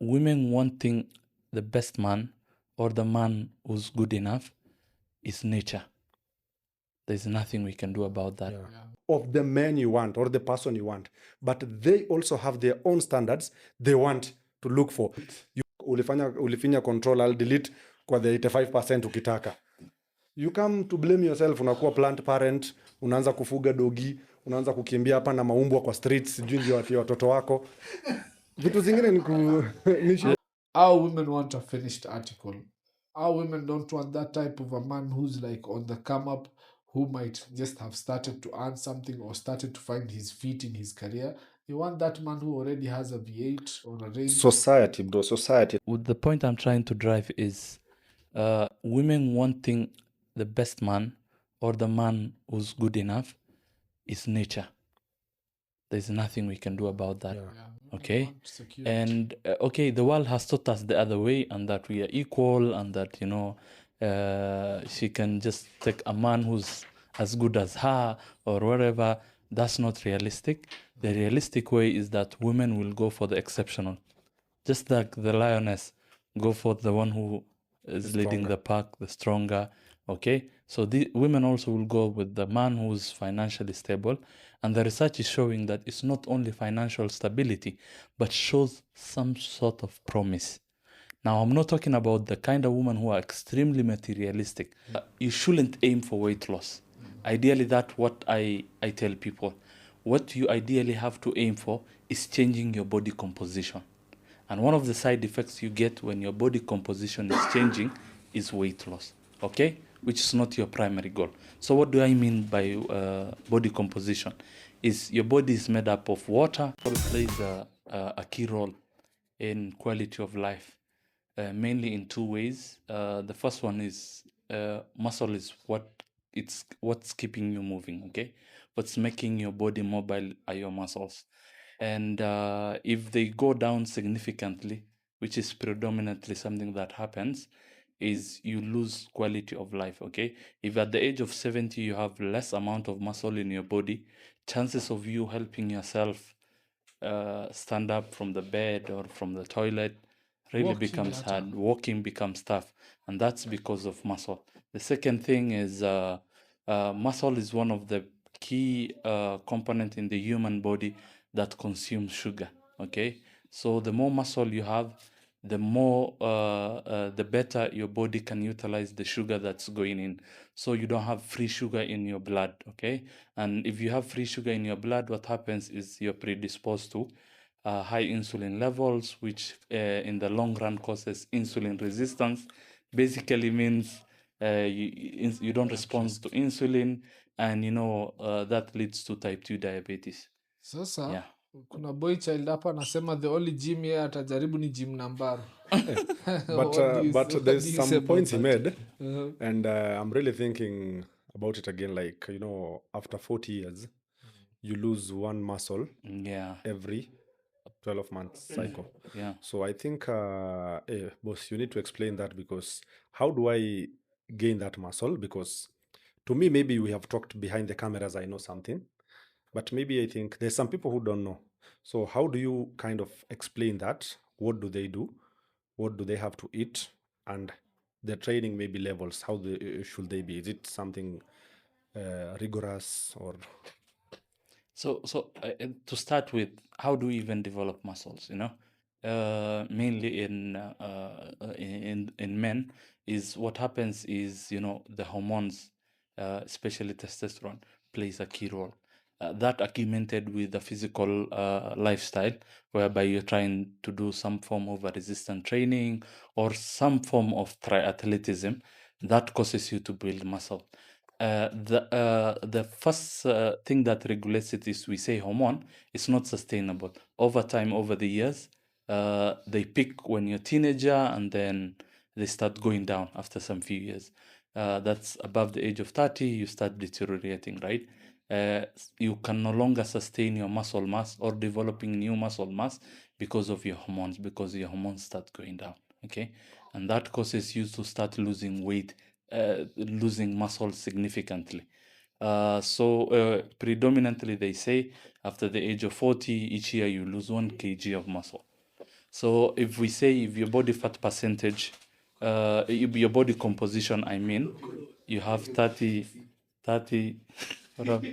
women wanting the best man or the man who's good enough is nature. There's nothing we can do about that. Of the man you want or the person you want, but they also have their own standards they want to look for. Ulifinya control, I'll delete kwa the 85% ukitaka. You come to blame yourself, unakuwa plant parent, unaanza kufuga dogi, unaanza kukimbia hapa na maumbwa kwa streets, sijui ndio ati watoto wako. Vitu zingine ni Our women want a finished article. Our women don't want that type of a man who's like on the come up, who might just have started to earn something or started to find his feet in his career. They want that man who already has a V8 or a range. Society, bro, society. The point I'm trying to drive is women wanting the best man or the man who's good enough is nature. There's nothing we can do about that. Okay? And okay, the world has taught us the other way, and that we are equal, and that, you know, she can just take a man who's as good as her or whatever. That's not realistic. The realistic way is that women will go for the exceptional. Just like the lioness, go for the one who is leading the pack, the stronger. Okay, so the women also will go with the man who's financially stable, and the research is showing that it's not only financial stability, but shows some sort of promise. Now, I'm not talking about the kind of women who are extremely materialistic. You shouldn't aim for weight loss. Ideally, that's what I tell people. What you ideally have to aim for is changing your body composition. And one of the side effects you get when your body composition is changing is weight loss, okay? Which is not your primary goal. So what do I mean by body composition? Is your body is made up of water. It plays a key role in quality of life, mainly in two ways. The first one is muscle is what's keeping you moving, okay? What's making your body mobile are your muscles. And if they go down significantly, which is predominantly something that happens, is you lose quality of life, okay? If at the age of 70 you have less amount of muscle in your body, chances of you helping yourself stand up from the bed or from the toilet really becomes hard. Walking becomes tough, and that's because of muscle. The second thing is muscle is one of the key component in the human body that consumes sugar, okay? So the more muscle you have, the more the better your body can utilize the sugar that's going in. So you don't have free sugar in your blood, okay? And if you have free sugar in your blood, what happens is you're predisposed to high insulin levels, which in the long run causes insulin resistance. Basically means you don't respond to insulin, and you know that leads to type 2 diabetes. Sasa, Yeah. kuna boy child hapa anasema the only gym yeye atajaribu ni gym Nambaru. But there's some points he made, Uh-huh. and I'm really thinking about it again. Like, you know, after 40 years, you lose one muscle every 12 months cycle. Yeah. So I think, boss, you need to explain that, because how do I gain that muscle? Because to me, maybe we have talked behind the cameras, I know something, but maybe I think there's some people who don't know. So how do you kind of explain that? What do they do? What do they have to eat? And the training maybe levels, how should they be? Is it something rigorous or? So to start with, how do we even develop muscles? You know, mainly in men, is what happens is, you know, the hormones, especially testosterone, plays a key role. That augmented with the physical lifestyle, whereby you're trying to do some form of a resistant training or some form of triathletism, that causes you to build muscle. The first thing that regulates it is, we say, hormone. It's not sustainable. Over time, over the years, they peak when you're a teenager, and then they start going down after some few years. That's above the age of 30, you start deteriorating, right? You can no longer sustain your muscle mass or developing new muscle mass because of your hormones, because your hormones start going down, okay? And that causes you to start losing weight, losing muscle significantly. So predominantly they say after the age of 40, each year you lose 1 kg of muscle. So if we say if your body fat percentage, your body composition, I mean, you have 30, what up?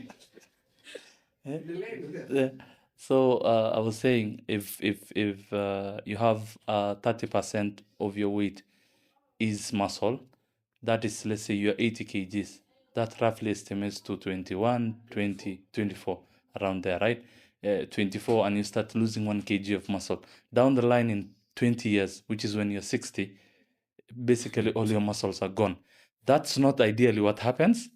Yeah. So I was saying if you have 30% of your weight is muscle, that is, let's say you're 80 kgs, that roughly estimates to 21, 20, 24, around there, right? 24, and you start losing 1 kg of muscle. Down the line in 20 years, which is when you're 60, basically all your muscles are gone. That's not ideally what happens,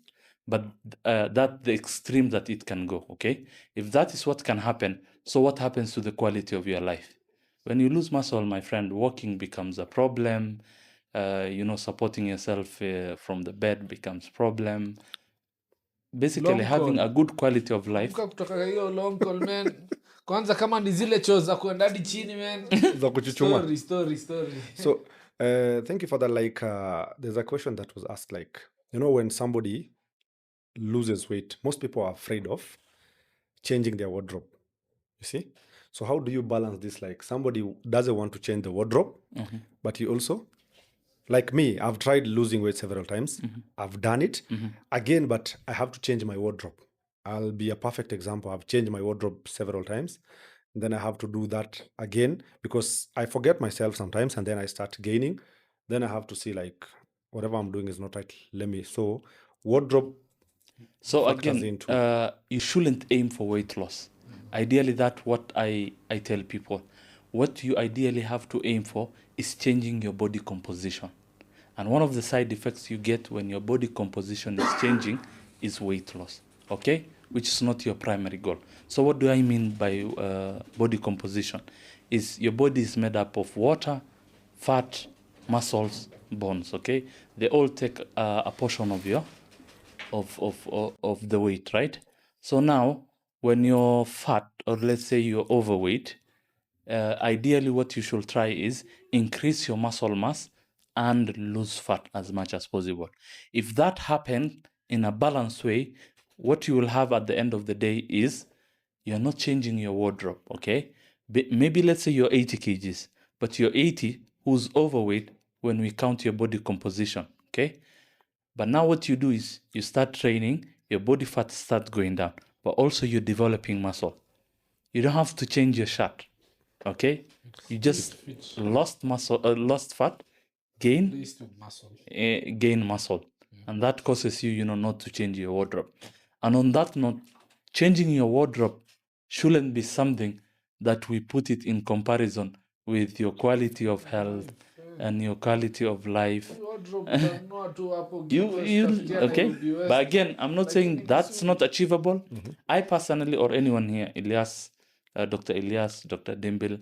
but that's the extreme that it can go, okay? If that is what can happen, so what happens to the quality of your life? When you lose muscle, my friend, walking becomes a problem. Supporting yourself from the bed becomes problem. Basically, Long having call. a good quality of life. Amka kutoka hiyo long call, man. Kwanza kama ni zile choo za kuenda hadi chini, man. Za kuchuchuma. Story. So, thank you for that. Like, there's a question that was asked, like, when somebody loses weight, most people are afraid of changing their wardrobe. You see? So, how do you balance this? Like, somebody doesn't want to change the wardrobe, but you also, like me, I've tried losing weight several times. I've done it again, but I have to change my wardrobe. I'll be a perfect example. I've changed my wardrobe several times. Then I have to do that again because I forget myself sometimes and then I start gaining. Then I have to see like whatever I'm doing is not right. So wardrobe. So factors again, into- you shouldn't aim for weight loss. Ideally, that's what I tell people. What you ideally have to aim for is changing your body composition. And one of the side effects you get when your body composition is changing is weight loss, okay? Which is not your primary goal. So what do I mean by body composition? Is your body is made up of water, fat, muscles, bones, okay? They all take a portion of your of the weight, right? So now, when you're fat, or let's say you're overweight, ideally what you should try is increase your muscle mass and lose fat as much as possible. If that happens in a balanced way, what you will have at the end of the day is you're not changing your wardrobe, okay? Maybe let's say you're 80 kgs, but you're 80 who's overweight when we count your body composition, okay? But now what you do is you start training, your body fat starts going down, but also you're developing muscle. You don't have to change your shirt, okay? You just lost muscle, lost fat, gain Replaced with muscle. gain muscle, and that causes you, not to change your wardrobe. And on that note, changing your wardrobe shouldn't be something that we put it in comparison with your quality of health and your quality of life. Wardrobe utanunua tu hapo Okay, but again, I'm not saying that's not achievable. I personally, or anyone here, Elias, Dr. Elias, Dr. Dimbil,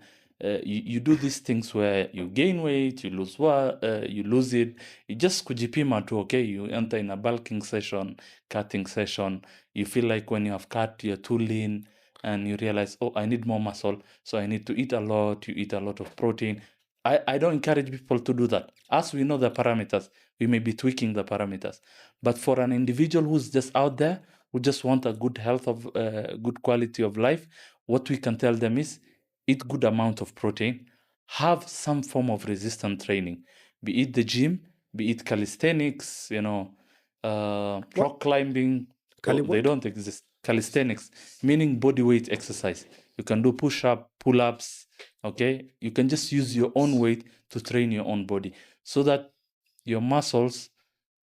you do these things where you gain weight, you lose it. You just kujipima tu, okay? You enter in a bulking session, cutting session. You feel like when you have cut, you're too lean, and you realize, oh, I need more muscle, so I need to eat a lot. You eat a lot of protein. I don't encourage people to do that. As we know the parameters, we may be tweaking the parameters. But for an individual who's just out there, who just want a good health of good quality of life, what we can tell them is eat good amount of protein, have some form of resistance training, be it the gym, be it calisthenics, rock climbing. They don't exist. Calisthenics, meaning body weight exercise. You can do push-up, pull-ups, okay? You can just use your own weight to train your own body so that your muscles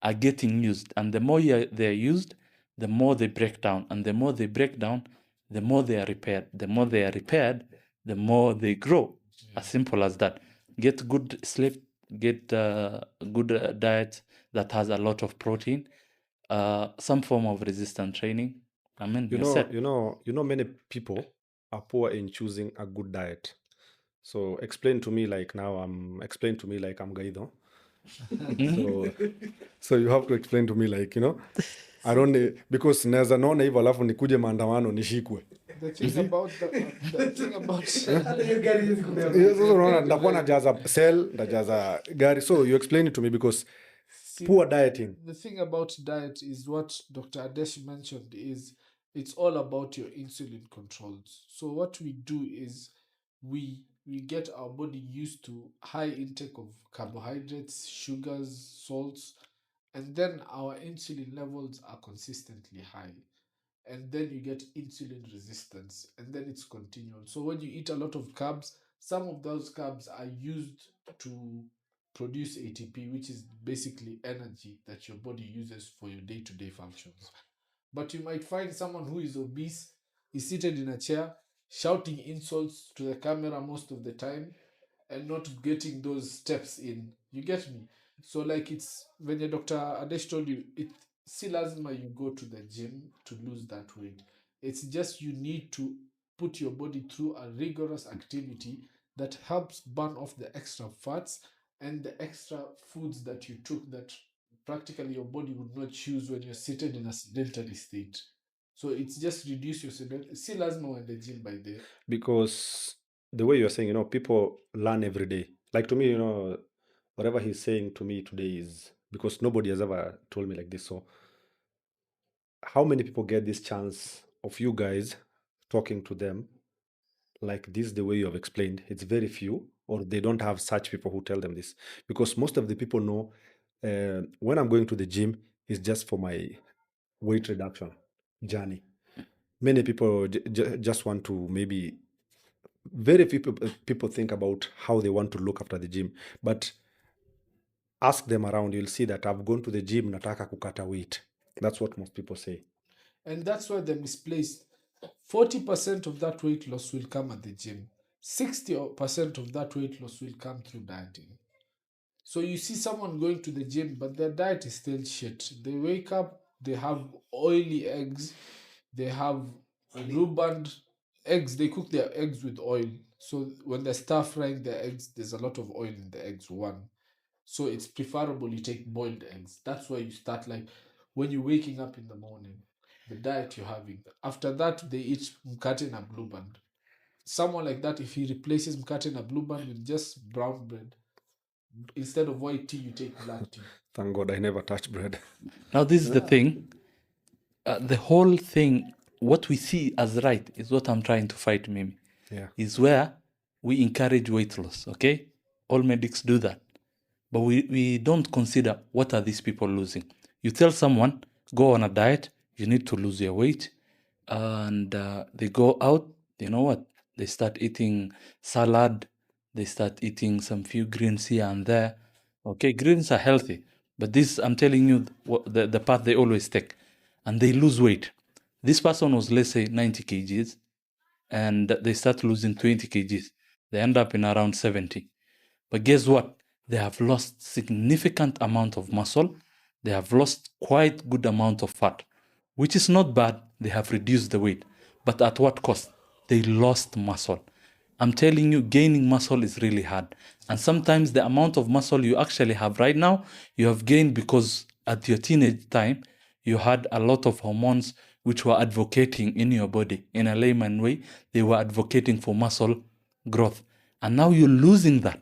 are getting used. And the more they're used, the more they break down. And the more they break down, the more they are repaired. The more they are repaired, the more they grow. As simple as that. Get good sleep, get good diet that has a lot of protein, some form of resistance training. I mean, many people are poor in choosing a good diet. So explain to me like I'm Gaido. So you have to explain to me like, I don't because naweza naona hivyo alafu nikuje maandamano nishikwe. The thing about Sasa unaona ndakuwa najaza cell, ndajaza gari. So you explain it to me because poor dieting. The thing about diet is what Dr. Adesh mentioned is it's all about your insulin controls. So what we do is we we get our body used to high intake of carbohydrates, sugars, salts, and then our insulin levels are consistently high. And then you get insulin resistance, and then it's continual. So when you eat a lot of carbs, some of those carbs are used to produce ATP, which is basically energy that your body uses for your day-to-day functions. But you might find someone who is obese, is seated in a chair, shouting insults to the camera most of the time, and not getting those steps in. You get me? So like it's when your Dr. Adesh told you, it si lazima you go to the gym to lose that weight. It's just you need to put your body through a rigorous activity that helps burn off the extra fats and the extra foods that you took that practically your body would not choose when you're seated in a sedentary state. So it's just reduce your sedentary. Si lazima when the gym by there. Because the way you're saying, people learn every day. Like to me, whatever he's saying to me today is because nobody has ever told me like this. So how many people get this chance of you guys talking to them like this, the way you have explained? It's very few, or they don't have such people who tell them this. Because most of the people know when I'm going to the gym, it's just for my weight reduction journey. Many people just want to maybe very few people think about how they want to look after the gym, but ask them around, you'll see that I've gone to the gym, nataka kukata weight. That's what most people say. And that's why they're misplaced. 40% of that weight loss will come at the gym. 60% of that weight loss will come through dieting. So you see someone going to the gym, but their diet is still shit. They wake up, they have oily eggs, they have rhubarb eggs. They cook their eggs with oil. So when they're stir frying their eggs, there's a lot of oil in the eggs, one. So it's preferable you take boiled eggs. That's why you start like when you're waking up in the morning, the diet you're having. After that, they eat mkate na blue band. Someone like that, if he replaces mkate na blue band with just brown bread, instead of white tea, you take black tea. Thank God I never touch bread. Now, this is the thing. The whole thing, what we see as right is what I'm trying to fight, Mimi. Yeah. Is where we encourage weight loss, okay? All medics do that. But we don't consider what are these people losing. You tell someone, go on a diet, you need to lose your weight. And they go out, you know what? They start eating salad. They start eating some few greens here and there. Okay, greens are healthy. But this, I'm telling you, the path they always take. And they lose weight. This person was, let's say, 90 kgs. And they start losing 20 kgs. They end up in around 70. But guess what? They have lost significant amount of muscle. They have lost quite good amount of fat, which is not bad. They have reduced the weight. But at what cost? They lost muscle. I'm telling you, gaining muscle is really hard. And sometimes the amount of muscle you actually have right now, you have gained because at your teenage time, you had a lot of hormones which were advocating in your body. In a layman way, they were advocating for muscle growth. And now you're losing that.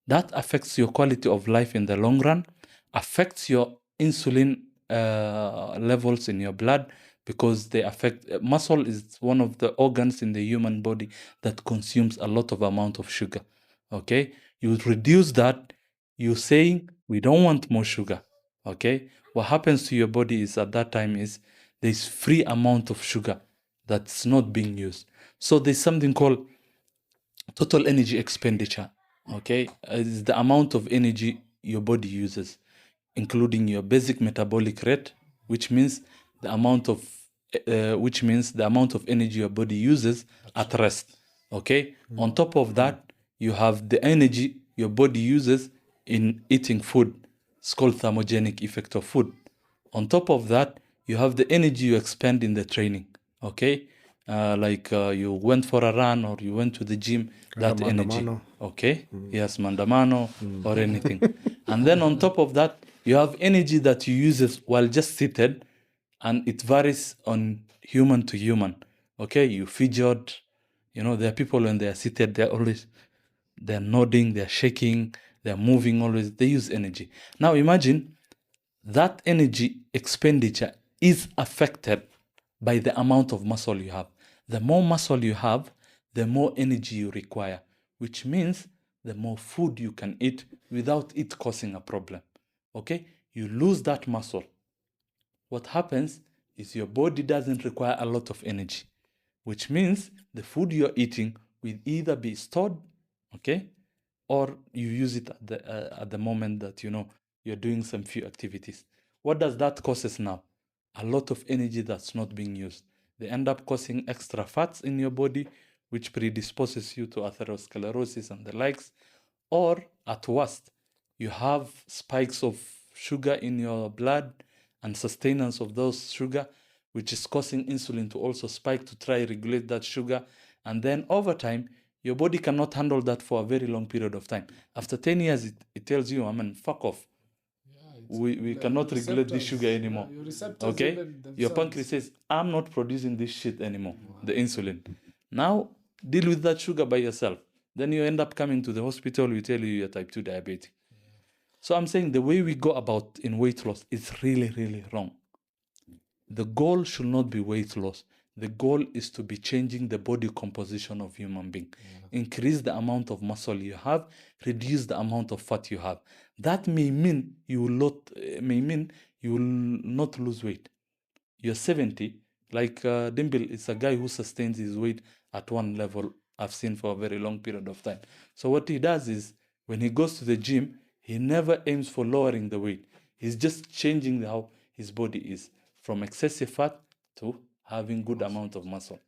That affects your quality of life in the long run, affects your insulin levels in your blood, because they affect muscle is one of the organs in the human body that consumes a lot of amount of sugar. Okay, you reduce that, you're saying we don't want more sugar. Okay, what happens to your body is at that time is there's free amount of sugar that's not being used. So there's something called total energy expenditure. Okay, is the amount of energy your body uses, including your basic metabolic rate, which means the amount of energy your body uses at rest. Okay, on top of that, you have the energy your body uses in eating food. It's called thermogenic effect of food. On top of that, you have the energy you expend in the training. Okay, you went for a run or you went to the gym, that energy. Mandamano. Okay, yes, mandamano or anything. And then on top of that, you have energy that you use while just seated, and it varies on human to human. Okay, you fidget. There are people when they are seated, they're nodding, they're shaking, they're moving always. They use energy. Now imagine that energy expenditure is affected by the amount of muscle you have. The more muscle you have, the more energy you require, which means the more food you can eat without it causing a problem. Okay? You lose that muscle. What happens is your body doesn't require a lot of energy, which means the food you're eating will either be stored, okay, or you use it at the moment that you're doing some few activities. What does that causes now? A lot of energy that's not being used. They end up causing extra fats in your body, which predisposes you to atherosclerosis and the likes. Or at worst, you have spikes of sugar in your blood and sustenance of those sugar, which is causing insulin to also spike to try regulate that sugar. And then over time, your body cannot handle that for a very long period of time. After 10 years, it tells you, fuck off. We cannot regulate this sugar anymore. Your receptors Okay? even Your themselves. pancreas says, I'm not producing this shit anymore, the insulin. Now, deal with that sugar by yourself. Then you end up coming to the hospital, we tell you you're type 2 diabetic. So I'm saying the way we go about in weight loss is really, really wrong. The goal should not be weight loss. The goal is to be changing the body composition of human being. Increase the amount of muscle you have, reduce the amount of fat you have. That may mean you will not lose weight. You're 70, like Dimbil is a guy who sustains his weight at one level I've seen for a very long period of time. So what he does is, when he goes to the gym, he never aims for lowering the weight. He's just changing how his body is, from excessive fat to having good amount of muscle.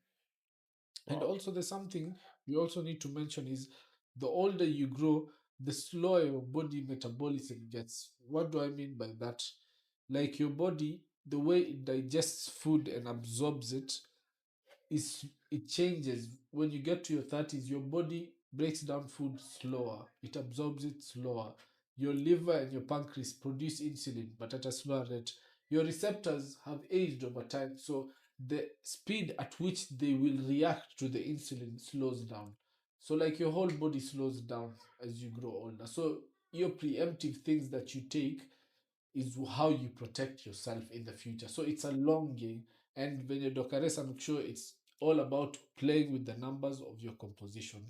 And also there's something we also need to mention is the older you grow, the slower your body metabolism gets. What do I mean by that? Like your body, the way it digests food and absorbs it changes. When you get to your 30s, your body breaks down food slower, it absorbs it slower. Your liver and your pancreas produce insulin, but at a slower rate. Your receptors have aged over time, so the speed at which they will react to the insulin slows down. So, like, your whole body slows down as you grow older. So, your preemptive things that you take is how you protect yourself in the future. So, it's a long game. And when you're Dr. Aress, I'm sure it's all about playing with the numbers of your composition.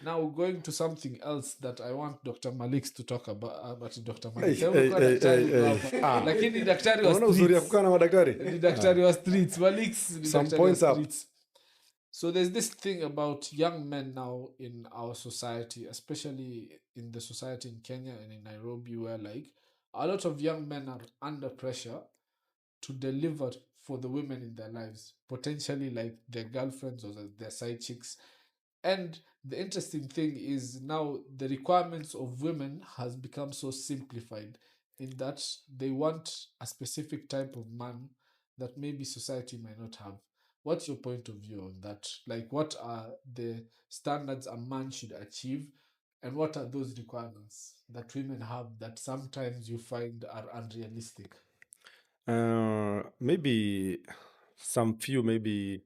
Now, going to something else that I want Dr. Malik to talk about, but Dr. Malik, lakini daktari wa Unaona uzuri ya kukaa na madaktari? ni daktari wa streets, Malik's ni Some daktari wa points up. streets. So there's this thing about young men now in our society, especially in the society in Kenya and in Nairobi, where like a lot of young men are under pressure to deliver for the women in their lives, potentially like their girlfriends or their side chicks. And the interesting thing is now the requirements of women has become so simplified in that they want a specific type of man that maybe society might not have. What's your point of view on that? Like, what are the standards a man should achieve, and what are those requirements that women have that sometimes you find are unrealistic? Maybe some few, maybe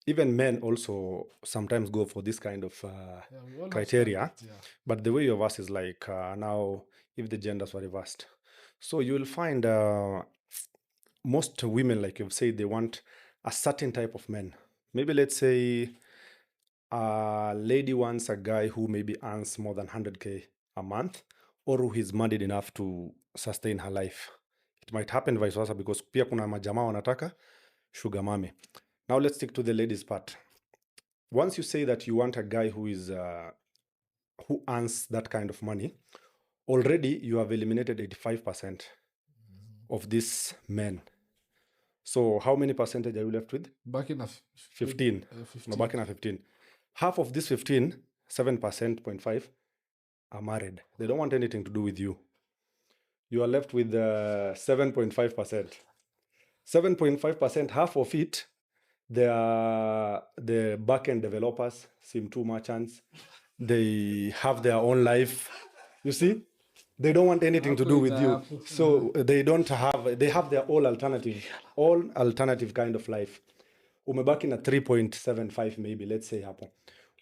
even men also sometimes go for this kind of we all have criteria. standards, yeah. But the way you have asked is like now, if the genders were reversed. So you will find most women, like you've said, they want a certain type of men. Maybe let's say a lady wants a guy who maybe earns more than 100K a month, or who is married enough to sustain her life. It might happen vice versa, because pia kuna majamaa wanataka sugar mommy. Now let's stick to the ladies part. Once you say that you want a guy who is who earns that kind of money, already you have eliminated 85% of these men. So how many percentage are you left with? Back in 15. No, back in 15. Half of this 15, 7%, 0.5, are married. They don't want anything to do with you. You are left with 7.5%. 7.5%, half of it, they are the back-end developers, Sim2 merchants. They have their own life. You see? They don't want anything to do with you. So they have their all alternative kind of life. Umebaki na 3.75 maybe, let's say hapo.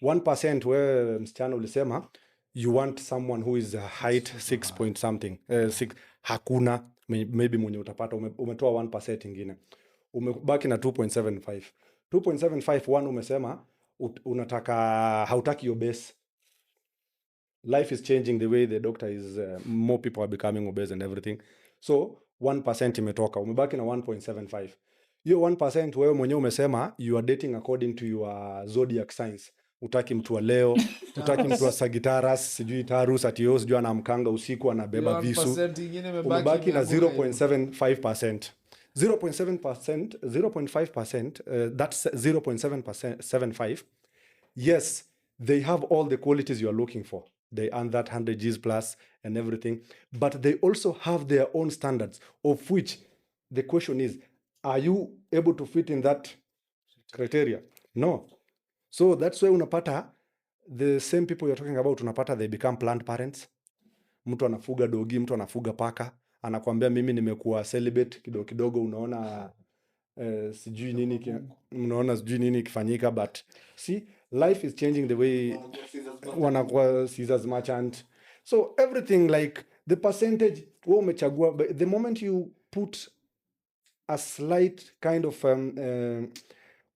1% where msichana ulisema, you want someone who is height 6 point something. 6, hakuna, maybe mwenye utapata, umetoa 1% ingine. Umebaki na 2.75. 2.75, one umesema, unataka hautaki your base. Life is changing the way the doctor is more people are becoming obese and everything. So 1% imetoka, umebaki na 1.75. Hiyo 1% wewe mwenyewe umesema you are dating according to your zodiac signs. Utaki mtu wa Leo, utaki mtu wa Sagittarius, sijui Taurus atios, sijui anamkanga usiku anabeba visu. 1% ingine Umebaki na imeanguka 0.75%. 0.5%, that's 0.75. Yes, they have all the qualities you are looking for. They earn that 100 Gs plus and everything, but they also have their own standards, of which the question is, are you able to fit in that criteria? No. So that's why unapata the same people you're talking about, unapata they become planned parents. Mtu anafuga dogi, mtu anafuga paka, anakuambia mimi nimekuwa celibate kidogo kidogo, unaona sijui nini kifanyika, but see, life is changing the way wanakuwa Caesar's merchant. So everything, like the percentage wewe umechagua, the moment you put a slight kind of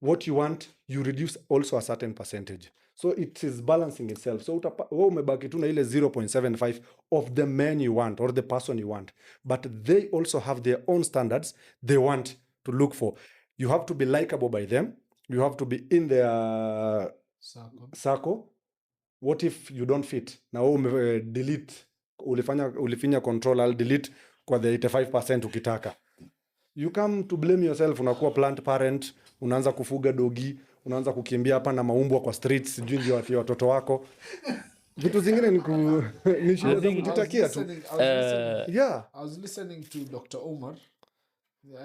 what you want, you reduce also a certain percentage, so it is balancing itself. So wewe umebaki tu na ile 0.75 of the man you want or the person you want, but they also have their own standards they want to look for. You have to be likable by them, you have to be in their circle. What if you don't fit? Na wewe delete, ulifinya control al delete kwa the 85% ukitaka. You come to blame yourself, unakuwa plant parent, unaanza kufuga dogi, unaanza kukimbia hapa na maumbwa kwa streets, sijui ndio ati watoto wako. Vitu zingine ni shida za kujitakia tu. I was listening to Dr. Omar.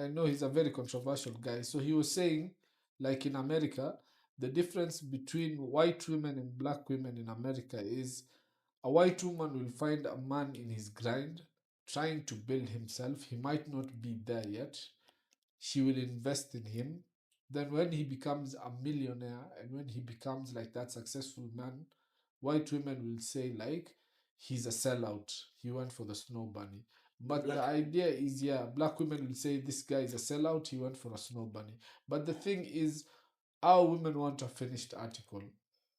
I know he's a very controversial guy. So he was saying, like in America, the difference between white women and black women in America is a white woman will find a man in his grind, trying to build himself. He might not be there yet. She will invest in him. Then when he becomes a millionaire and when he becomes like that successful man, white women will say like, he's a sellout. He went for the snow bunny. But the idea is, black women will say this guy is a sellout. He went for a snow bunny. But the thing is, our women want a finished article.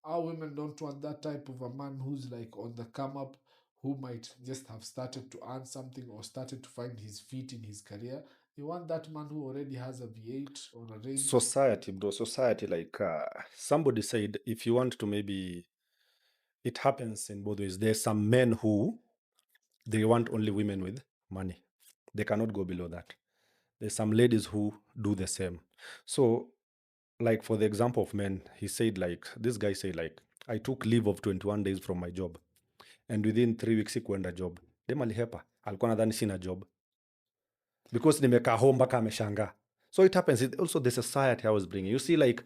Our women don't want that type of a man who's like on the come up, who might just have started to earn something or started to find his feet in his career. They want that man who already has a V8 or a range. Society, bro, like somebody said, if you want to, maybe it happens in both ways. There's some men who they want only women with money. They cannot go below that. There's some ladies who do the same. So, like for the example of men, he said like, this guy said like, I took leave of 21 days from my job. And within 3 weeks sikuenda job. Dem alihepa. Alikuwa nadhani sina job. Because nimekaa home mpaka ameshangaa. So it happens. Also the society I was bringing. You see, like,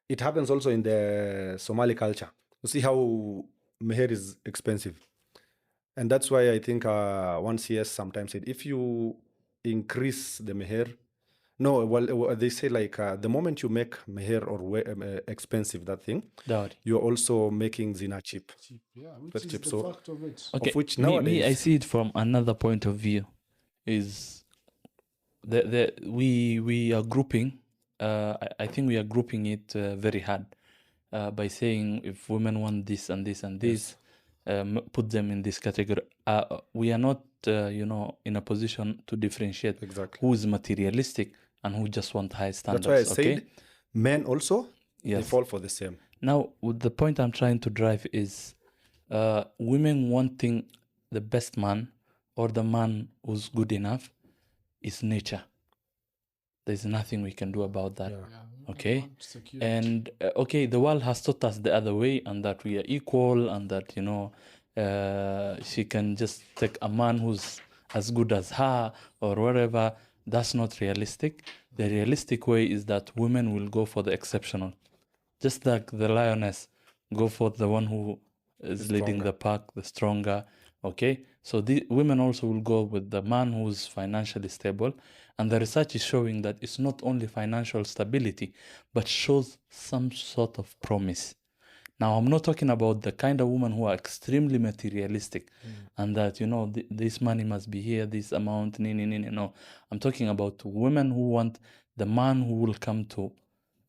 it happens also in the Somali culture. You see how meher is expensive. And that's why I think one CS sometimes said, if you increase the meher, no, well, they say like the moment you make meher or expensive, that thing, Dowry. you're also making zina cheap. Yeah, which Very is cheap. the So, fact of it. Okay, of which me, nowadays, I see it from another point of view. Is we are grouping. I think we are grouping it very hard by saying if women want this and this and this, put them in this category. We are not, in a position to differentiate exactly. who is materialistic and who just want high standards. That's why I okay? said men also, they Yes. fall for the same. Now, the point I'm trying to drive is women wanting the best man or the man who's good enough is nature. There's nothing we can do about that. Yeah. Yeah, Okay. want security. And okay, the world has taught us the other way, and that we are equal, and that she can just take a man who's as good as her or whatever. That's not realistic. The realistic way is that women will go for the exceptional, just like the lioness, go for the one who is leading the pack, the stronger. Okay, so the women also will go with the man who's financially stable, and the research is showing that it's not only financial stability, but shows some sort of promise. Now, I'm not talking about the kind of women who are extremely materialistic and that, this money must be here, this amount, no. I'm talking about women who want the man who will come to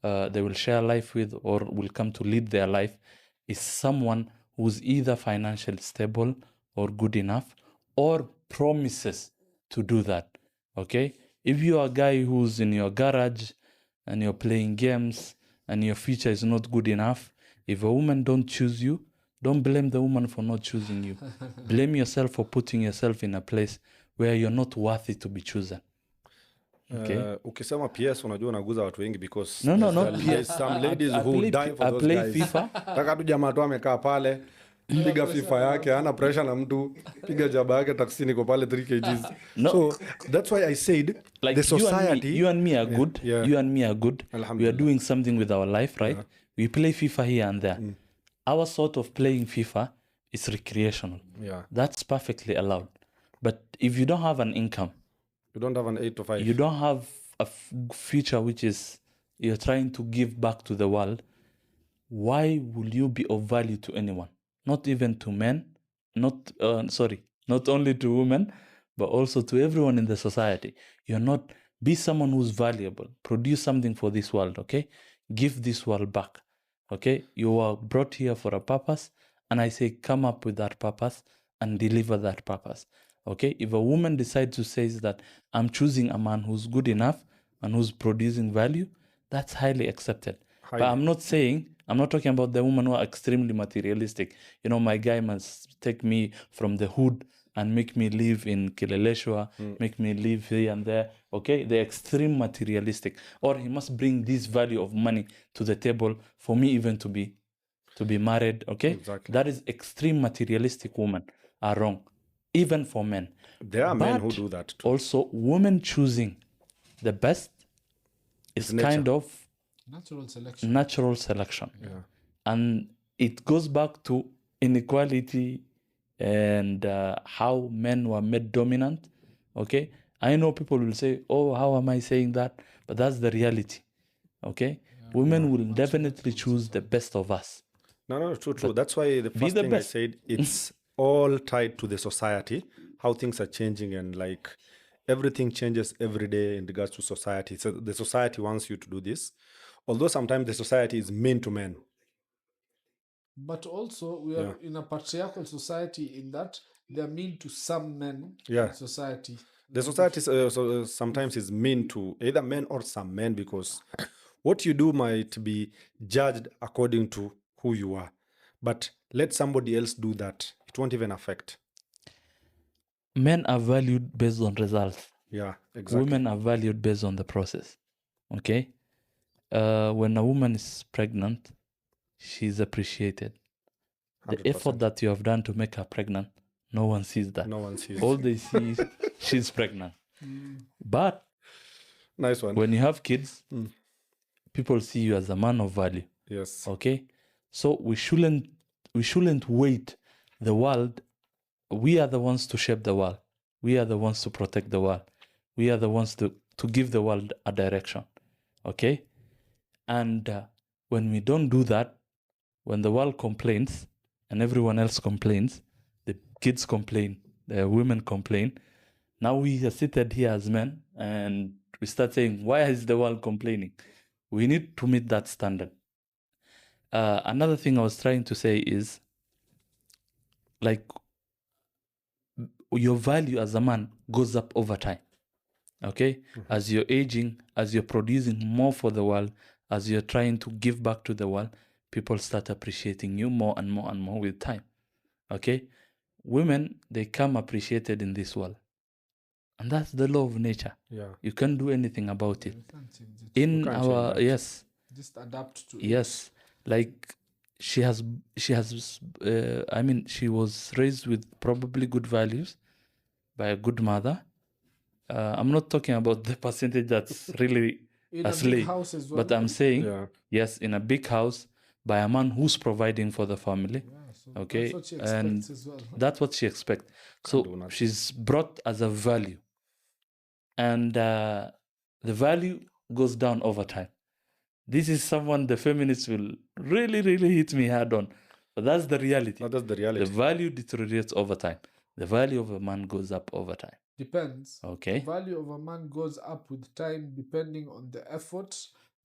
they will share life with or will come to lead their life is someone who's either financially stable or good enough or promises to do that. Okay? If you are a guy who's in your garage and you're playing games and your future is not good enough, if a woman don't choose you, don't blame the woman for not choosing you. Blame yourself for putting yourself in a place where you're not worthy to be chosen. Okay. Ukisema PS unajua unaguza watu wengi because No, not there's PS. some ladies who play, die for I those play guys. FIFA. Taka tu jamaa tu amekaa pale piga FIFA yake, hana pressure na mtu, piga jaba yake taksi niko pale 3 kgs. No. So that's why I said Like the society you and me are good. yeah. You and me are good. We are Alhamdulillah. doing something with our life, right? We play FIFA here and there. Our sort of playing FIFA is recreational. Yeah. That's perfectly allowed. But if you don't have an income, You don't have an 8 to 5. you don't have a future which is you're trying to give back to the world, why will you be of value to anyone? Not even to men, not only to women, but also to everyone in the society. You're not, be someone who's valuable, produce something for this world, okay? Give this world back, okay? You are brought here for a purpose, and I say come up with that purpose and deliver that purpose, okay? If a woman decides to say that I'm choosing a man who's good enough and who's producing value, that's highly accepted. But I'm not talking about the women who are extremely materialistic. You know, my guy must take me from the hood and make me live in Kileleshwa, make me live here and there. Okay, the extreme materialistic. Or he must bring this value of money to the table for me even to be married. Okay, Exactly. that is extreme materialistic women are wrong, even for men. There are men who do that too. Also, women choosing the best is kind of natural selection. Yeah. And it goes back to inequality and how men were made dominant. Okay, I know people will say, oh, how am I saying that? But that's the reality. Okay, women will definitely choose the best of us. No, true. That's why the first thing I said, it's all tied to the society, how things are changing, and like everything changes every day in regards to society. So the society wants you to do this, although sometimes the society is mean to men. But also we are in a patriarchal society in that they're mean to some men in society. The society sometimes is mean to either men or some men, because what you do might be judged according to who you are. But let somebody else do that. It won't even affect. Men are valued based on results. Yeah, exactly. Women are valued based on the process. Okay? When a woman is pregnant, she's appreciated. 100%. The effort that you have done to make her pregnant, no one sees that. No one sees. All they see is she's pregnant. But nice one. When you have kids, people see you as a man of value. Yes. Okay? So we shouldn't wait the world. We are the ones to shape the world. We are the ones to protect the world. We are the ones to give the world a direction. Okay? And when we don't do that, when the world complains and everyone else complains, the kids complain, the women complain. Now we are seated here as men and we start saying, why is the world complaining? We need to meet that standard. Another thing I was trying to say is, like, your value as a man goes up over time. Okay? As you're aging, as you're producing more for the world, as you're trying to give back to the world, people start appreciating you more and more and more with time. Okay? Women, they come appreciated in this world. And that's the law of nature. Yeah. You can't do anything about it. Just adapt to it. Yes. Like she was raised with probably good values by a good mother. I'm not talking about the percentage that's really a slave, but I'm saying, yes, in a big house by a man who's providing for the family. So okay, that's what she and expects as well. that's what she expects. So she's brought as a value, and the value goes down over time. This is someone the feminists will really, really hit me hard on. But that's the reality. That's the reality. The value deteriorates over time. The value of a man goes up over time. Depends. Okay. The value of a man goes up with time depending on the effort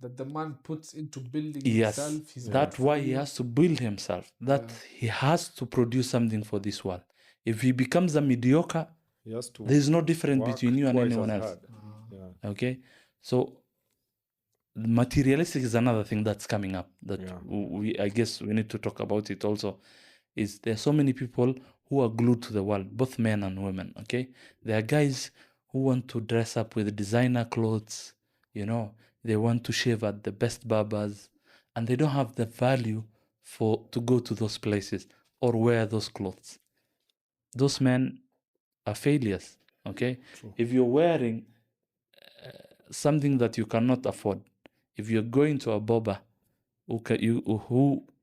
that the man puts into building Yes, himself, his that's why he portfolio. has to build himself. That he has to produce something for this world. If he becomes a mediocre, He has to there's no difference work between you and twice anyone as else. hard. Yeah. Okay, so materialistic is another thing that's coming up that Yeah. I guess we need to talk about it also. Is there so many people who are glued to the world, both men and women. Okay, there are guys who want to dress up with designer clothes, you know, they want to shave at the best barbers, and they don't have the value to go to those places or wear those clothes. Those men are failures. Okay, if you're wearing something that you cannot afford, if you're going to a barber who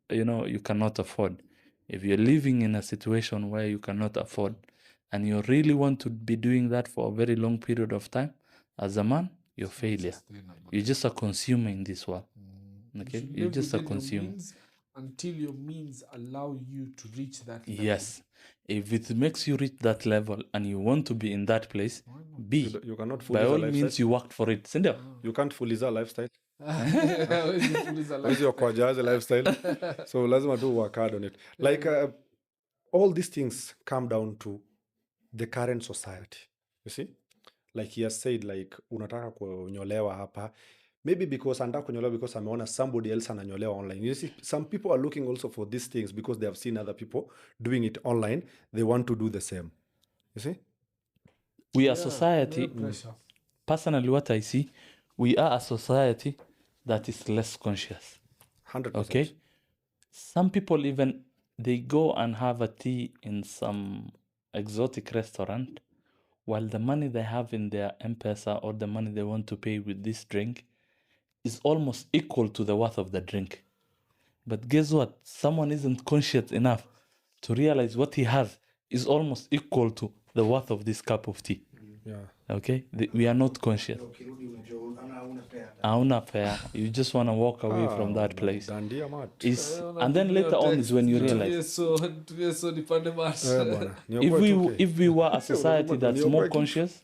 you cannot afford, if you're living in a situation where you cannot afford, and you really want to be doing that for a very long period of time, as a man, you're It's not failure. sustainable. You're just a consumer in this world. You Okay, should you're live just a within your consumer. means until your means allow you to reach that level. Yes, if it makes you reach that level and you want to be in that place, Why not? be. You cannot By fully all lifestyle. means, you worked for it. Sindio? You can't fuliza lifestyle. Hawezi kuuliza Where's your kwajazi lifestyle? So lazima do work hard on it. Like all these things come down to the current society. You see? Like he has said, like unataka kunyolewa hapa. Maybe because anataka kunyolewa because ameona somebody else ananyolewa online. You see, some people are looking also for these things because they have seen other people doing it online. They want to do the same. You see? We are Yeah, society. peer pressure. Personally, what I see, we are a society that is less conscious. 100%. Okay, some people even they go and have a tea in some exotic restaurant, while the money they have in their M-Pesa or the money they want to pay with this drink is almost equal to the worth of the drink. But guess what? Someone isn't conscious enough to realize what he has is almost equal to the worth of this cup of tea. Yeah. Okay, we are not conscious. Hauna fare. You just want to walk away from that place. Dandia mat. And then later on is when you realize, Nitumie so nipande mat. Bwana, if we were a society Unasema that's niokoe more kitu. conscious,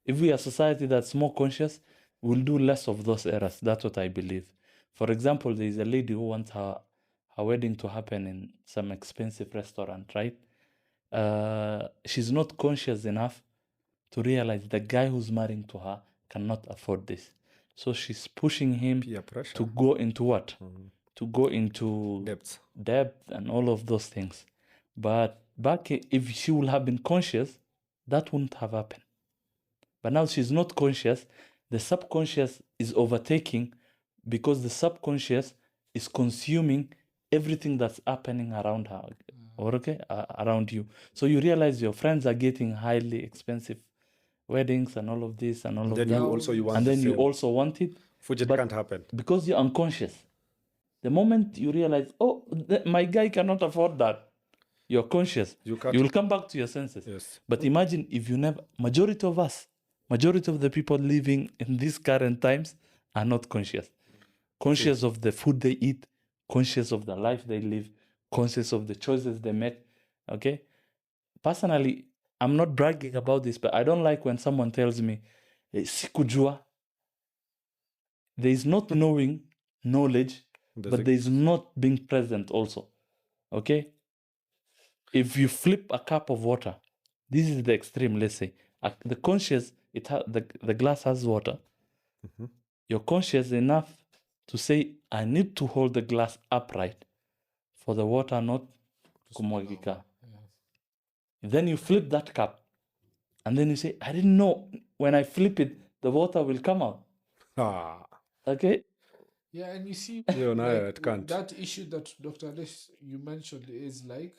if we are a society that's more conscious, we'll do less of those errors. That's what I believe. For example, there is a lady who wants her wedding to happen in some expensive restaurant, right? She's not conscious enough to realize the guy who's marrying to her cannot afford this. So she's pushing him Peer pressure. to go into what? To go into Debts. debt and all of those things. But if she would have been conscious, that wouldn't have happened. But now she's not conscious. The subconscious is overtaking because the subconscious is consuming everything that's happening around her or around you. So you realize your friends are getting highly expensive weddings and all of this and all of Then that. you also want And the then you same. also want it. Which it but can't happen. because you're unconscious. The moment you realize, oh, my guy cannot afford that, you're conscious. You can't. You will come back to your senses. Yes. But imagine if you never, majority of the people living in these current times are not conscious. Conscious of the food they eat, conscious of the life they live, conscious of the choices they make. Okay? Personally, I'm not bragging about this, but I don't like when someone tells me, sikujua. There is not knowing knowledge, but there is not being present also. Okay? If you flip a cup of water, this is the extreme, let's say. The conscious, the glass has water. You're conscious enough to say, I need to hold the glass upright for the water not kumwagika. Then you flip that cup, and then you say, I didn't know when I flip it, the water will come out. Okay? Yeah, and you see, Yeah, no, like, it can't. that issue that Dr. Adesh, you mentioned is like,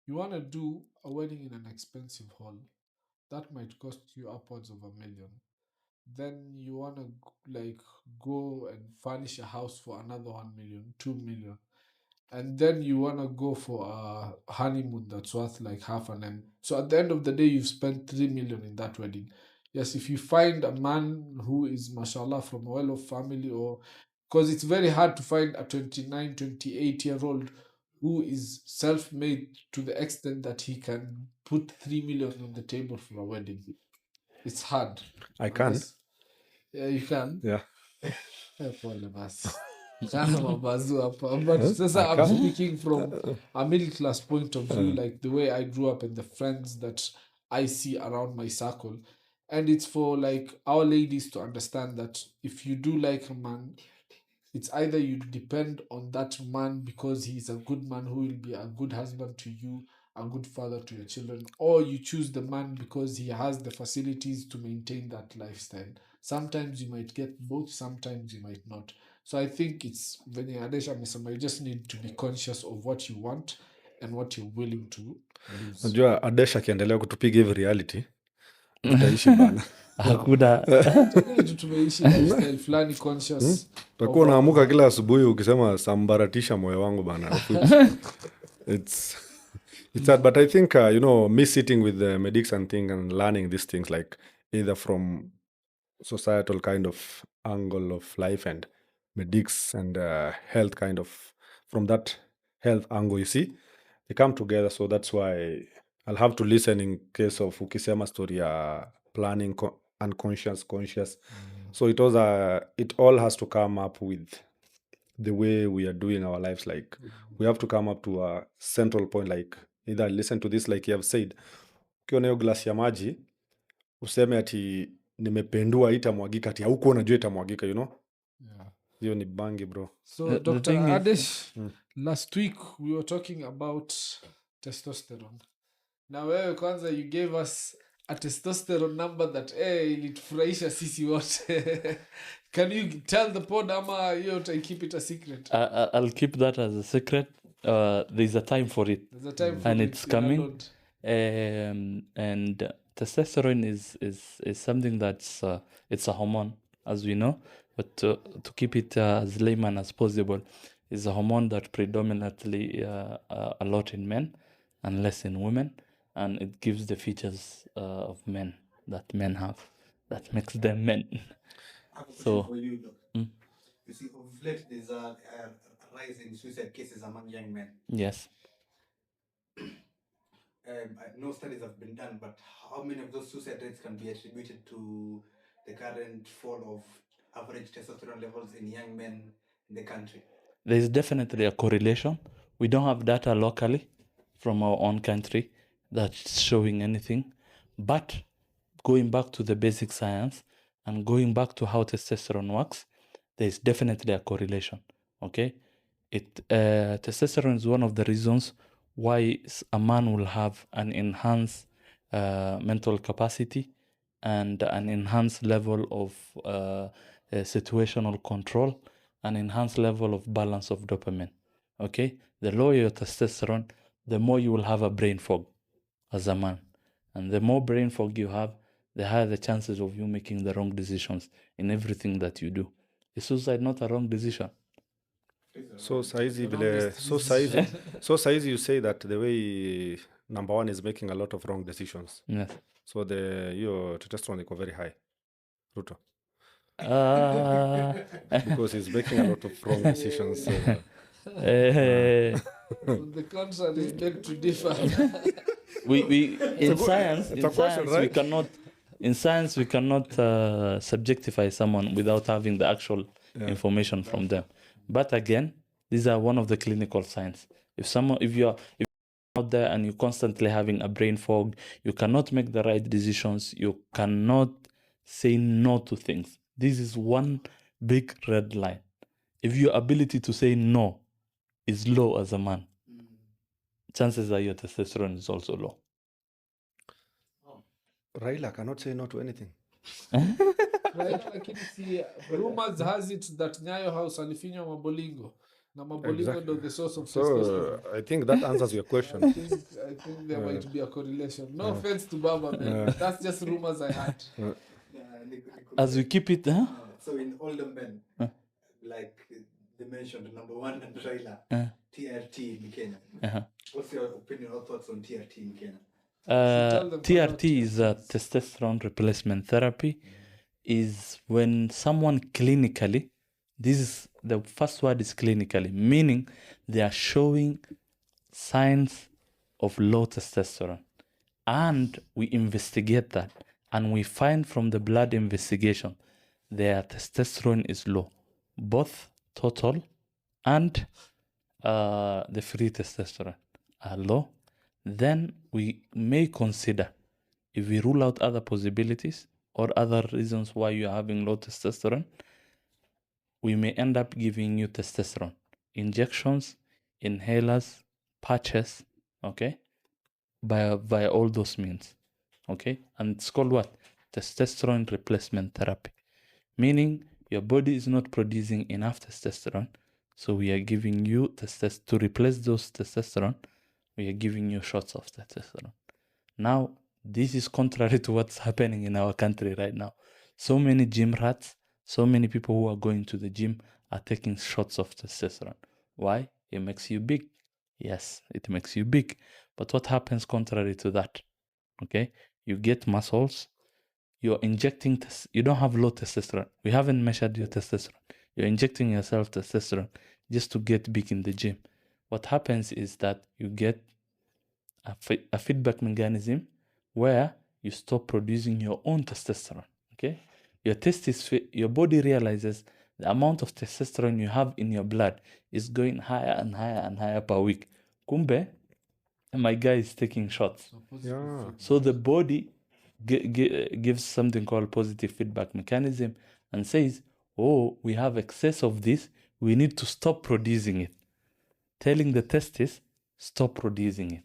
you want to do a wedding in an expensive hall. That might cost you upwards of $1 million. Then you want to like go and furnish a house for another 1 million, 2 million. And then you want to go for a honeymoon that's worth like half an M. So at the end of the day, you've spent 3 million in that wedding. Yes, if you find a man who is, mashallah, from a well-off family, or because it's very hard to find a 29, 28-year-old who is self-made to the extent that he can put 3 million on the table for a wedding. It's hard. I can. Yeah, you can. Yeah. Pole basi. Kana mabazu hapa. But sasa I'm speaking from a middle class point of view, like the way I grew up and the friends that I see around my circle. And it's for like our ladies to understand that if you do like a man, it's either you depend on that man because he's a good man who will be a good husband to you, a good father to your children, or you choose the man because he has the facilities to maintain that lifestyle. Sometimes you might get both, sometimes you might not. So I think it's venye Adesha amesema, you just need to be conscious of what you want and what you're willing to lose. Najua Adesh akiendelea kutupiga hivi reality tutaishi bana. Hakuna. Lakini tu tumeishi lifestyle fulani conscious. Utakuwa unaamuka kila asubuhi ukisema sambaratisha moyo wangu bana. It's sad, but I think me sitting with the medics and thing and learning these things, like either from societal kind of angle of life and medics and health kind of, from that health angle, you see, they come together. So that's why I'll have to listen in case of ukisema story ya planning, unconscious, conscious. So it all has to come up with the way we are doing our lives. Like we have to come up to a central point, like either listen to this, like you have said, ukiona hiyo glasi ya maji useme ati nimependua itamwagika, ati hauko unajua itamwagika, hiyo ni bangi bro. So Dr. Adesh, last week we were talking about testosterone. Na wewe kwanza you gave us a testosterone number that ilitufurahisha sisi wote. Can you tell the pod ama hiyo keep it a secret? I'll keep that as a secret. There's a time for it. There's a time for and it, it's coming. And testosterone is something that's it's a hormone, as we know, but to keep it as layman as possible, is a hormone that predominantly a lot in men and less in women, and it gives the features of men that men have, that makes them men. So for you, you see, of late there's a rise in suicide cases among young men. Yes. No studies have been done, but how many of those suicide rates can be attributed to the current fall of average testosterone levels in young men in the country? There's definitely a correlation. We don't have data locally from our own country that's showing anything. But going back to the basic science and going back to how testosterone works, there's definitely a correlation. Okay? Testosterone is one of the reasons why a man will have an enhanced mental capacity and an enhanced level of situational control, an enhanced level of balance of dopamine. Okay? The lower your testosterone, the more you will have a brain fog as a man. And the more brain fog you have, the higher the chances of you making the wrong decisions in everything that you do. Is suicide not a wrong decision? So saizi you say that the way number one is making a lot of wrong decisions. Yes. So your testosterone iko very high, Ruto, because he's making a lot of wrong decisions. On the contrary, beg to differ. In science, right? in science we cannot subjectify someone without having the actual information from them. But again, these are one of the clinical signs. If you're out there and you're constantly having a brain fog, you cannot make the right decisions, you cannot say no to things. This is one big red line. If your ability to say no is low as a man, chances are your testosterone is also low. Raila cannot say no to anything. Right, lakini si rumors has it that Nyayo House alifinywa Mabolingo. Na Mabolingo ndo the source of testosterone. So I think that answers your question. I think there might be a correlation. No offense to Baba, man. That's just rumors I had. As we keep it, So in older men, like they mentioned, number one and Raila, TRT in Kenya. What's your opinion or thoughts on TRT in Kenya? TRT is a testosterone replacement therapy. Is when someone clinically, this is the first word is clinically, meaning they are showing signs of low testosterone, and we investigate that, and we find from the blood investigation their testosterone is low, both total and the free testosterone are low, then we may consider, if we rule out other possibilities or other reasons why you're having low testosterone, we may end up giving you testosterone injections, inhalers, patches, okay, by all those means, okay. And it's called what? Testosterone replacement therapy, meaning your body is not producing enough testosterone, so we are giving you testosterone to replace those testosterone. We are giving you shots of testosterone. Now, this is contrary to what's happening in our country right now. So many gym rats, so many people who are going to the gym are taking shots of testosterone. Why? It makes you big. Yes, it makes you big. But what happens contrary to that? Okay, you get muscles, you're injecting, you don't have low testosterone. We haven't measured your testosterone. You're injecting yourself testosterone just to get big in the gym. What happens is that you get a feedback mechanism where you stop producing your own testosterone. Okay, your body realizes the amount of testosterone you have in your blood is going higher and higher and higher per week. Kumbe, my guy is taking shots. So the body gives something called positive feedback mechanism and says, oh, we have excess of this, we need to stop producing it. Telling the testis, stop producing it.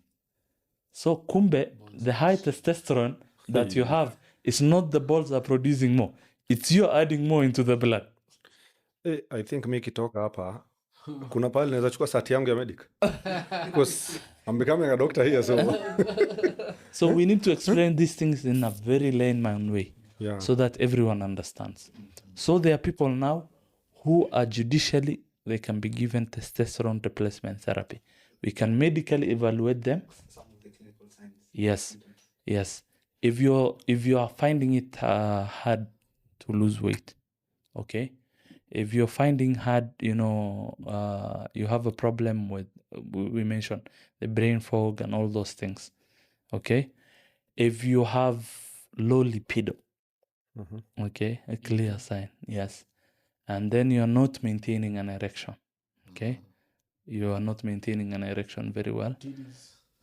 So kumbe, the high testosterone that you have is not the balls are producing more. It's you adding more into the blood. I think mi kitoka hapa kuna pale naweza chukua sati yangu ya medic because I'm becoming a doctor here, So we need to explain these things in a very layman way, yeah. so that everyone understands. So there are people now who are judicially, they can be given testosterone replacement therapy. We can medically evaluate them. Some of the clinical signs. Yes, yes. If you are finding it hard to lose weight, okay. If you're finding hard, you have a problem with, we mentioned the brain fog and all those things, okay. If you have low libido, okay, a clear sign, yes. And then you're not maintaining an erection, okay. You are not maintaining an erection very well.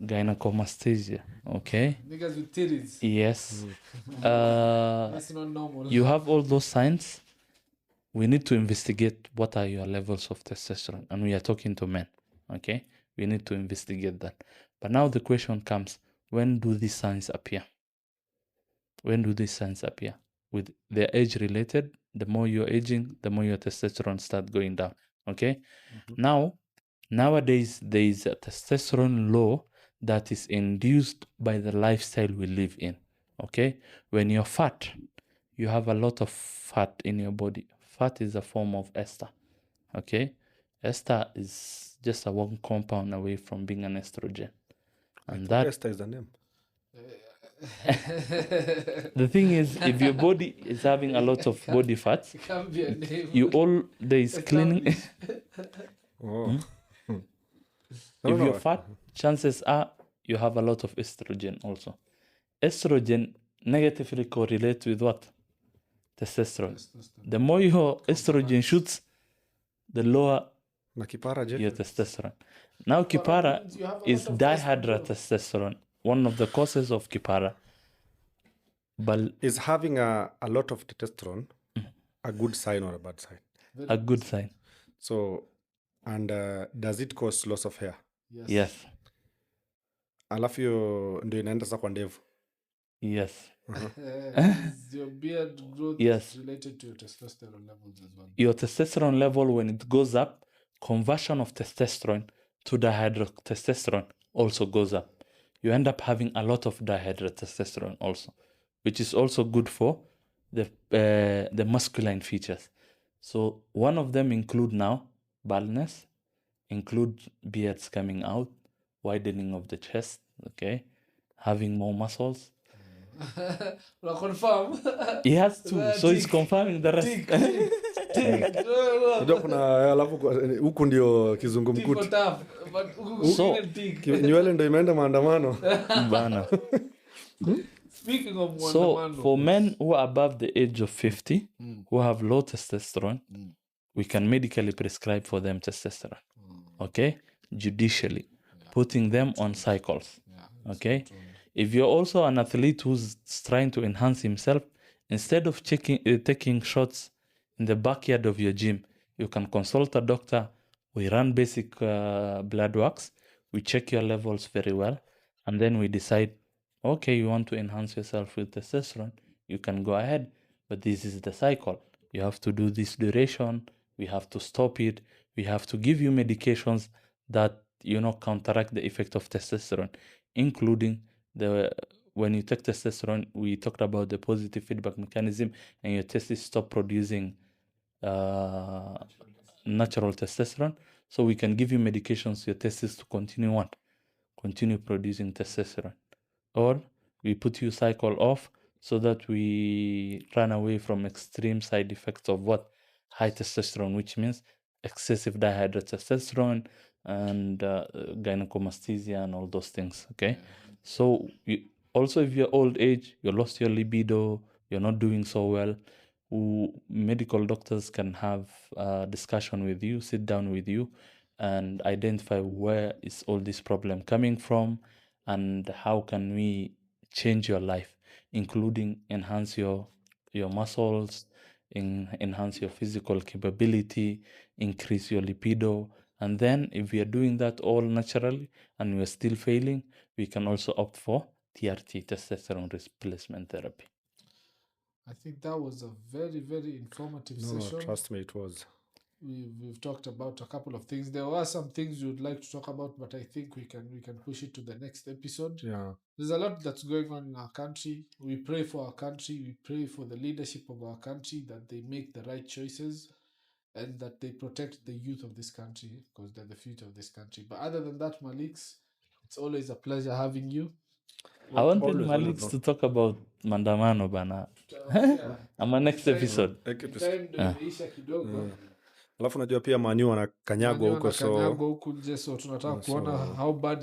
Gynecomastia, okay. Niggas with titties. Yes. That's not normal. You have all those signs. We need to investigate what are your levels of testosterone. And we are talking to men, okay? We need to investigate that. But now the question comes, when do these signs appear? When do these signs appear? With their age related, the more you're aging, the more your testosterone start going down, okay? Now, nowadays, there is a testosterone low that is induced by the lifestyle we live in, okay? When you're fat, you have a lot of fat in your body. Fat is a form of ester, okay? Ester is just a one compound away from being an estrogen. And that, Esther is the name. the thing is, if your body is having a lot of body fat, It can't be a name. there is cleaning. Oh. If you're fat, chances are you have a lot of estrogen also. Estrogen negatively correlates with what? Testosterone. The more your estrogen shoots, the lower Na kipara je? your testosterone. Now, kipara You have a is lot of dihydrotestosterone, one of the causes of kipara. But Is having a lot of testosterone a good sign or a bad sign? a good sign. So, and does it cause loss of hair? Yes. Alafu hiyo ndio inaenda sasa kwa ndevu. Yes. Is your beard growth Yes. related to your testosterone levels as well? Your testosterone level, when it goes up, conversion of testosterone to dihydrotestosterone also goes up. You end up having a lot of dihydrotestosterone also, which is also good for the masculine features. So one of them include now baldness, include beards coming out, widening of the chest, okay, having more muscles. Well, confirm. He has to, so he's confirming the rest. Unajua kuna alafu huku ndio kizungumkuti. So, Nywele ndio imeenda maandamano. Bana. Speaking of So Wandamano, for men who are above the age of 50, who have low testosterone, we can medically prescribe for them testosterone. Okay? Judicially. Putting them on cycles. Okay? If you're also an athlete who's trying to enhance himself, instead of taking shots in the backyard of your gym, you can consult a doctor. We run basic blood works. We check your levels very well. And then we decide, okay, you want to enhance yourself with testosterone, you can go ahead. But this is the cycle. You have to do this duration. We have to stop it. We have to give you medications that, counteract the effect of testosterone, including when you take testosterone, we talked about the positive feedback mechanism, and your testes stop producing natural testosterone. So we can give you medications, your testes to continue producing testosterone. Or we put you cycle off so that we run away from extreme side effects of what? High testosterone, which means excessive dihydrotestosterone and gynecomastia and all those things, okay? So also if you're old age, you lost your libido, you're not doing so well, medical doctors can have a discussion with you, sit down with you, and identify where is all this problem coming from and how can we change your life, including enhance your muscles, enhance your physical capability, increase your libido. And then if we are doing that all naturally and we are still failing, we can also opt for TRT, testosterone replacement therapy. I think that was a very, very informative session. Trust me, it was. We've talked about a couple of things. There were some things you would like to talk about, but I think we can push it to the next episode. Yeah. There's a lot that's going on in our country. We pray for our country. We pray for the leadership of our country, that they make the right choices and that they protect the youth of this country, because they're the future of this country. But other than that, Malix, it's always a pleasure having you. I wanted Always, Malix to talk about Mandamano bana. Ama next episode. Time ndio imeisha kidogo. Alafu najua pia Manu anakanyagwa huko, so Kanyagwa huku nje, so tunataka kuona how bad